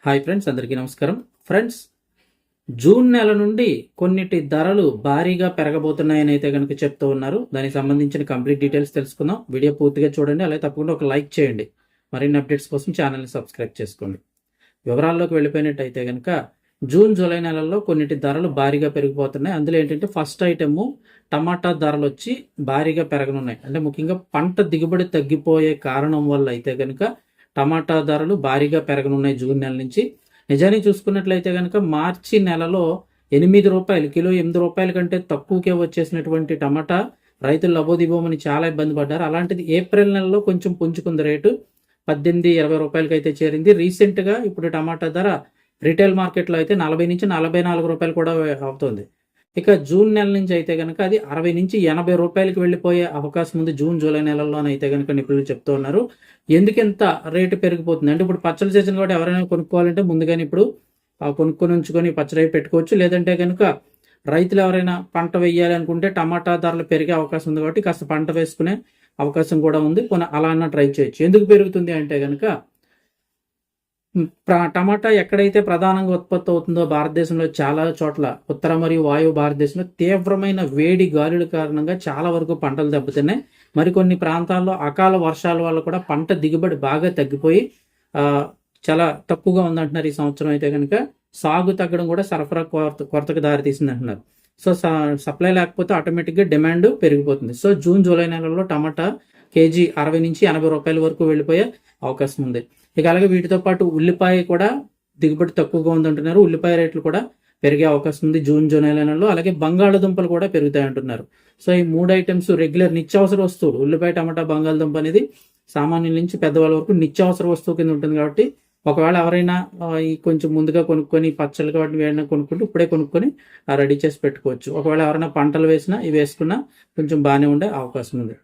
Hi friends, అందరికీ నమస్కారం. Friends, June నెల నుండి కొన్నిటి ధరలు భారీగా పెరగబోతున్నాయని అయితే కనుక చెప్తూ ఉన్నారు. దానికి సంబంధించిన కంప్లీట్ డీటెయిల్స్ తెలుసుకుందాం. వీడియో పూర్తిగా చూడండి, అలాగే తప్పకుండా ఒక లైక్ చేయండి. మరిన్ని అప్డేట్స్ కోసం ఛానల్ని సబ్స్క్రైబ్ చేసుకోండి. వివరాల్లోకి వెళ్ళిపోయినట్టయితే కనుక జూన్ జూలై నెలల్లో కొన్నిటి ధరలు భారీగా పెరిగిపోతున్నాయి. అందులో ఏంటంటే ఫస్ట్ ఐటెము టమాటా ధరలు వచ్చి భారీగా పెరగనున్నాయి. అంటే ముఖ్యంగా పంట దిగుబడి తగ్గిపోయే కారణం వల్ల అయితే కనుక టమాటా ధరలు భారీగా పెరగనున్నాయి జూన్ నెల నుంచి. నిజానికి చూసుకున్నట్లయితే కనుక మార్చి నెలలో రూపాయలు కిలో, రూపాయల కంటే తక్కువకే వచ్చేసినటువంటి టమాటా రైతులు లబోదిబోమని చాలా ఇబ్బంది పడ్డారు. అలాంటిది ఏప్రిల్ నెలలో కొంచెం పుంజుకుంది, రేటు 18-20 రూపాయలకి అయితే చేరింది. రీసెంట్గా ఇప్పుడు టమాటా ధర రీటైల్ మార్కెట్లో అయితే 40-44 రూపాయలు కూడా అవుతుంది. ఇక జూన్ నెల నుంచి అయితే కనుక అది 60-80 రూపాయలకి వెళ్ళిపోయే అవకాశం ఉంది జూన్ జూలై నెలల్లోనైతే కనుక నిపుణులు చెప్తూ ఉన్నారు. ఎందుకెంత రేటు పెరిగిపోతుంది అంటే ఇప్పుడు పచ్చడి సీజన్ కూడా ఎవరైనా కొనుక్కోవాలంటే ముందుగానే ఇప్పుడు కొనుక్కొని ఉంచుకొని పచ్చడి పెట్టుకోవచ్చు. లేదంటే కనుక రైతులు ఎవరైనా పంట వేయాలి అనుకుంటే టమాటా ధరలు పెరిగే అవకాశం ఉంది కాబట్టి కాస్త పంట వేసుకునే అవకాశం కూడా ఉంది. అలా అన్న ట్రై చేయొచ్చు. ఎందుకు పెరుగుతుంది అంటే కనుక టమాటా ఎక్కడైతే ప్రధానంగా ఉత్పత్తి అవుతుందో భారతదేశంలో చాలా చోట్ల ఉత్తర మరియు వాయువు భారతదేశంలో తీవ్రమైన వేడి గాలుల కారణంగా చాలా వరకు పంటలు దెబ్బతిన్నాయి. మరికొన్ని ప్రాంతాల్లో అకాల వర్షాల వల్ల కూడా పంట దిగుబడి బాగా తగ్గిపోయి చాలా తక్కువగా ఉందంటున్నారు. ఈ సంవత్సరం అయితే కనుక సాగు తగ్గడం కూడా సరఫరా కొరతకు దారితీసింది అంటున్నారు. సో సప్లై లేకపోతే ఆటోమేటిక్గా డిమాండ్ పెరిగిపోతుంది. సో జూన్ జూలై నెలలో టమాటా కేజీ 60-80 రూపాయల వరకు వెళ్ళిపోయే అవకాశం ఉంది. ఇక అలాగే వీటితో పాటు ఉల్లిపాయ కూడా దిగుబడి తక్కువగా ఉందంటున్నారు. ఉల్లిపాయ రేట్లు కూడా పెరిగే అవకాశం ఉంది జూన్ జూలై నెలలో. అలాగే బంగాళదుంపలు కూడా పెరుగుతాయి అంటున్నారు. సో ఈ 3 ఐటమ్స్ రెగ్యులర్ నిత్యావసర వస్తువులు, ఉల్లిపాయ, టమాటా, బంగాళదుంప అనేది సామాన్యుల నుంచి పెద్దవాళ్ళ వరకు నిత్యావసర వస్తువు కింద ఉంటుంది. కాబట్టి ఒకవేళ ఎవరైనా కొంచెం ముందుగా కొనుక్కొని పచ్చళ్ళు వాటిని వేడినా కొనుక్కుంటూ ఇప్పుడే కొనుక్కొని రెడీ చేసి పెట్టుకోవచ్చు. ఒకవేళ ఎవరైనా పంటలు వేసినా ఇవి వేసుకున్నా కొంచెం బాగానే ఉండే అవకాశం ఉంది.